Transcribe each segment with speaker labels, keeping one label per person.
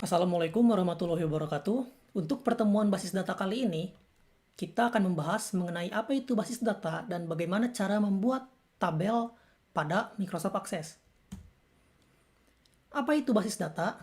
Speaker 1: Assalamualaikum warahmatullahi wabarakatuh. Untuk pertemuan basis data kali ini, kita akan membahas mengenai apa itu basis data dan bagaimana cara membuat tabel pada Microsoft Access. Apa itu basis data?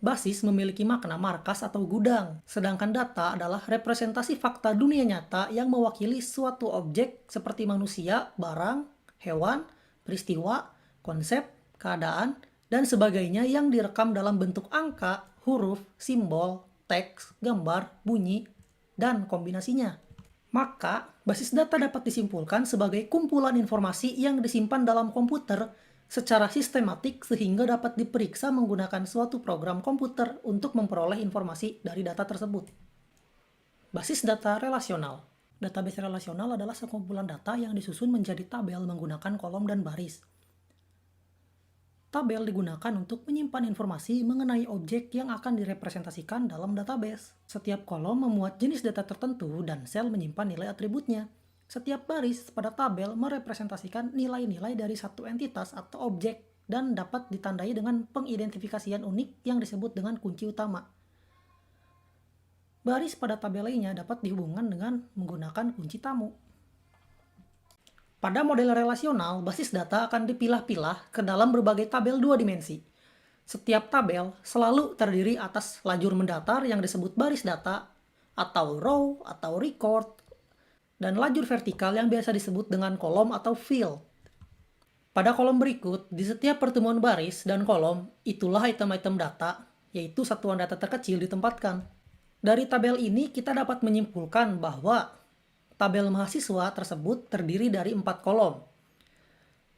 Speaker 1: Basis memiliki makna markas atau gudang, sedangkan data adalah representasi fakta dunia nyata yang mewakili suatu objek seperti manusia, barang, hewan, peristiwa, konsep, keadaan, dan sebagainya yang direkam dalam bentuk angka, huruf, simbol, teks, gambar, bunyi, dan kombinasinya. Maka, basis data dapat disimpulkan sebagai kumpulan informasi yang disimpan dalam komputer secara sistematik sehingga dapat diperiksa menggunakan suatu program komputer untuk memperoleh informasi dari data tersebut. Basis data relasional. Database relasional adalah sekumpulan data yang disusun menjadi tabel menggunakan kolom dan baris. Tabel digunakan untuk menyimpan informasi mengenai objek yang akan direpresentasikan dalam database. Setiap kolom memuat jenis data tertentu dan sel menyimpan nilai atributnya. Setiap baris pada tabel merepresentasikan nilai-nilai dari satu entitas atau objek dan dapat ditandai dengan pengidentifikasian unik yang disebut dengan kunci utama. Baris pada tabel lainnya dapat dihubungkan dengan menggunakan kunci tamu. Pada model relasional, basis data akan dipilah-pilah ke dalam berbagai tabel dua dimensi. Setiap tabel selalu terdiri atas lajur mendatar yang disebut baris data, atau row, atau record, dan lajur vertikal yang biasa disebut dengan kolom atau field. Pada kolom berikut, di setiap pertemuan baris dan kolom, itulah item-item data, yaitu satuan data terkecil ditempatkan. Dari tabel ini, kita dapat menyimpulkan bahwa tabel mahasiswa tersebut terdiri dari 4 kolom.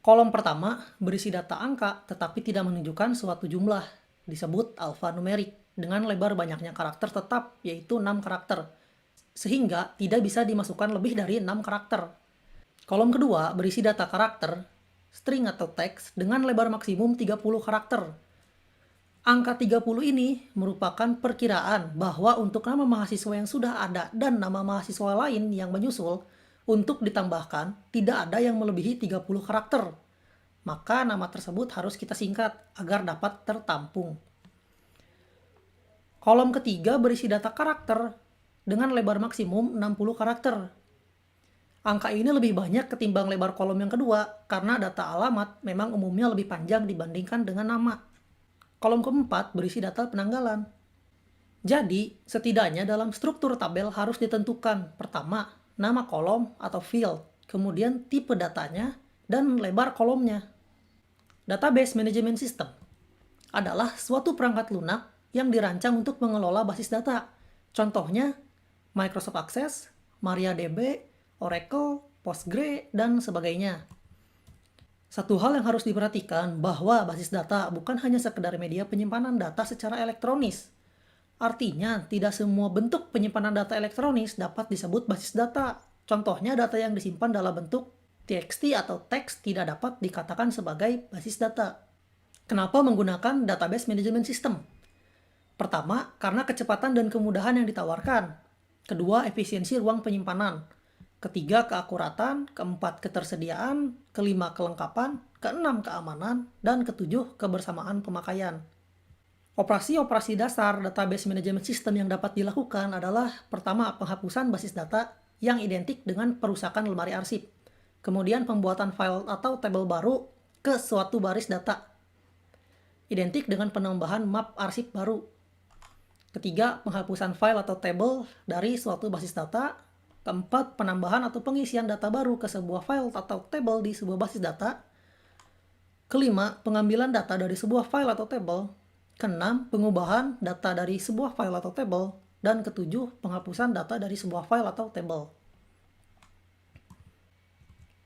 Speaker 1: Kolom pertama berisi data angka tetapi tidak menunjukkan suatu jumlah, disebut alfanumerik, dengan lebar banyaknya karakter tetap, yaitu 6 karakter, sehingga tidak bisa dimasukkan lebih dari 6 karakter. Kolom kedua berisi data karakter, string atau teks, dengan lebar maksimum 30 karakter. Angka 30 ini merupakan perkiraan bahwa untuk nama mahasiswa yang sudah ada dan nama mahasiswa lain yang menyusul, untuk ditambahkan tidak ada yang melebihi 30 karakter. Maka nama tersebut harus kita singkat agar dapat tertampung. Kolom ketiga berisi data karakter dengan lebar maksimum 60 karakter. Angka ini lebih banyak ketimbang lebar kolom yang kedua karena data alamat memang umumnya lebih panjang dibandingkan dengan nama. Kolom keempat berisi data penanggalan. Jadi, setidaknya dalam struktur tabel harus ditentukan pertama, nama kolom atau field, kemudian tipe datanya, dan lebar kolomnya. Database Management System adalah suatu perangkat lunak yang dirancang untuk mengelola basis data. Contohnya, Microsoft Access, MariaDB, Oracle, Postgre, dan sebagainya. Satu hal yang harus diperhatikan bahwa basis data bukan hanya sekedar media penyimpanan data secara elektronis. Artinya, tidak semua bentuk penyimpanan data elektronis dapat disebut basis data. Contohnya, data yang disimpan dalam bentuk TXT atau teks tidak dapat dikatakan sebagai basis data. Kenapa menggunakan Database Management System? Pertama, karena kecepatan dan kemudahan yang ditawarkan. Kedua, efisiensi ruang penyimpanan. Ketiga, keakuratan. Keempat, ketersediaan. Kelima, kelengkapan. Keenam, keamanan. Dan ketujuh, kebersamaan pemakaian. Operasi-operasi dasar database management system yang dapat dilakukan adalah pertama, penghapusan basis data yang identik dengan perusakan lemari arsip. Kemudian pembuatan file atau tabel baru ke suatu baris data. Identik dengan penambahan map arsip baru. Ketiga, penghapusan file atau tabel dari suatu basis data. Keempat, penambahan atau pengisian data baru ke sebuah file atau tabel di sebuah basis data. Kelima, pengambilan data dari sebuah file atau tabel. Keenam, pengubahan data dari sebuah file atau tabel. Dan ketujuh, penghapusan data dari sebuah file atau tabel.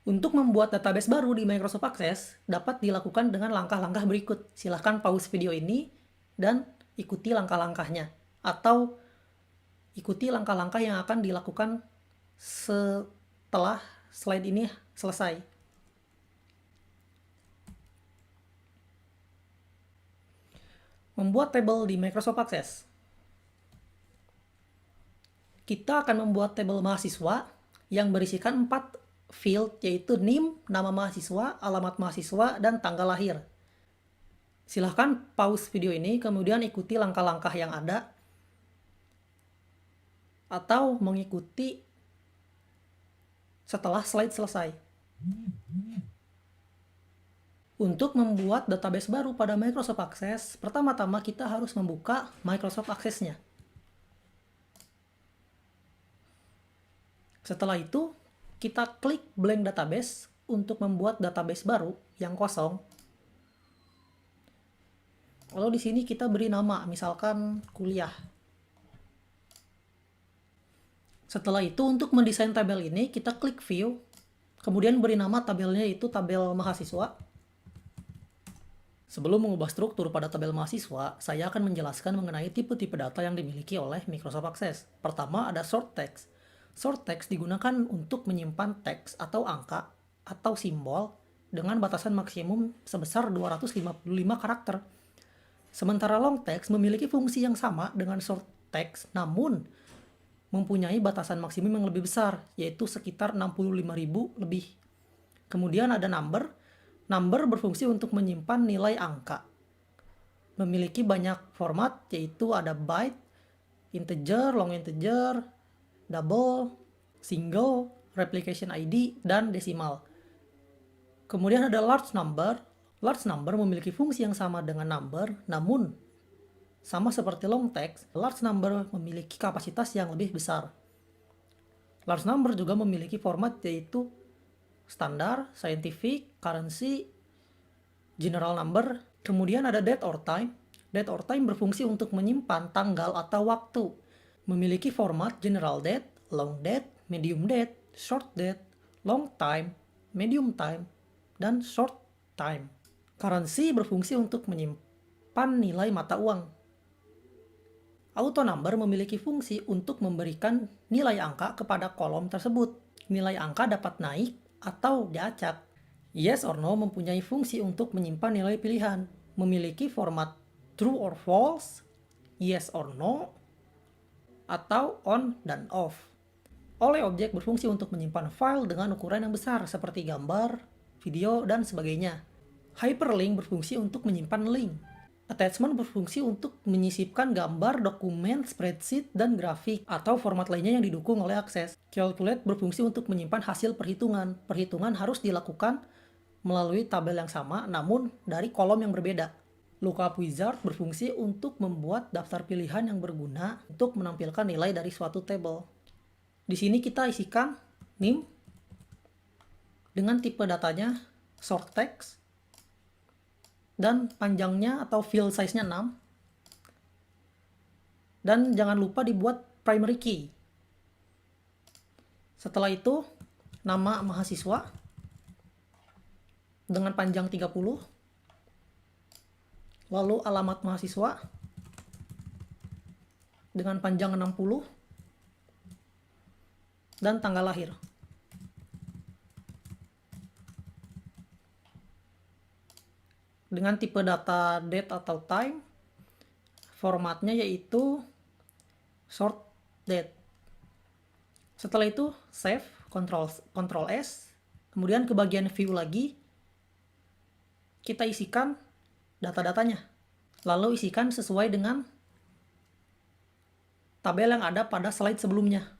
Speaker 1: Untuk membuat database baru di Microsoft Access dapat dilakukan dengan langkah-langkah berikut. Silahkan pause video ini dan ikuti langkah-langkahnya. Atau ikuti langkah-langkah yang akan dilakukan setelah slide ini selesai. Membuat tabel di Microsoft Access. Kita akan membuat tabel mahasiswa yang berisikan 4 field, yaitu NIM, nama mahasiswa, alamat mahasiswa, dan tanggal lahir. Silahkan pause video ini, kemudian ikuti langkah-langkah yang ada, atau mengikuti setelah slide selesai. Untuk membuat database baru pada Microsoft Access, pertama-tama kita harus membuka Microsoft Access-nya. Setelah itu, kita klik blank database untuk membuat database baru yang kosong. Lalu di sini kita beri nama, misalkan kuliah. Setelah itu, untuk mendesain tabel ini, kita klik view, kemudian beri nama tabelnya itu tabel mahasiswa. Sebelum mengubah struktur pada tabel mahasiswa, saya akan menjelaskan mengenai tipe-tipe data yang dimiliki oleh Microsoft Access. Pertama, ada short text. Short text digunakan untuk menyimpan teks atau angka atau simbol dengan batasan maksimum sebesar 255 karakter. Sementara long text memiliki fungsi yang sama dengan short text, namun mempunyai batasan maksimum yang lebih besar, yaitu sekitar 65.000 lebih. Kemudian ada number. Number berfungsi untuk menyimpan nilai angka. Memiliki banyak format, yaitu ada byte, integer, long integer, double, single, replication ID, dan desimal. Kemudian ada large number. Large number memiliki fungsi yang sama dengan number, namun sama seperti long text, large number memiliki kapasitas yang lebih besar. Large number juga memiliki format, yaitu standar, scientific, currency, general number. Kemudian ada date or time. Date or time berfungsi untuk menyimpan tanggal atau waktu. Memiliki format general date, long date, medium date, short date, long time, medium time, dan short time. Currency berfungsi untuk menyimpan nilai mata uang. Auto number memiliki fungsi untuk memberikan nilai angka kepada kolom tersebut. Nilai angka dapat naik atau diacak. Yes or no mempunyai fungsi untuk menyimpan nilai pilihan. Memiliki format true or false, yes or no, atau on dan off. Oleh objek berfungsi untuk menyimpan file dengan ukuran yang besar seperti gambar, video, dan sebagainya. Hyperlink berfungsi untuk menyimpan link. Attachment berfungsi untuk menyisipkan gambar, dokumen, spreadsheet, dan grafik, atau format lainnya yang didukung oleh Access. Calculate berfungsi untuk menyimpan hasil perhitungan. Perhitungan harus dilakukan melalui tabel yang sama, namun dari kolom yang berbeda. Lookup Wizard berfungsi untuk membuat daftar pilihan yang berguna untuk menampilkan nilai dari suatu tabel. Di sini kita isikan name dengan tipe datanya short text, dan panjangnya atau field size-nya 6. Dan jangan lupa dibuat primary key. Setelah itu, nama mahasiswa dengan panjang 30. Lalu alamat mahasiswa dengan panjang 60. Dan tanggal lahir. Dengan tipe data date atau time, formatnya yaitu short date. Setelah itu save, Ctrl S, kemudian ke bagian view lagi, kita isikan data-datanya. Lalu isikan sesuai dengan tabel yang ada pada slide sebelumnya.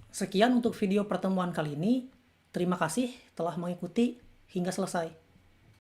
Speaker 1: Sekian untuk video pertemuan kali ini. Terima kasih telah mengikuti hingga selesai.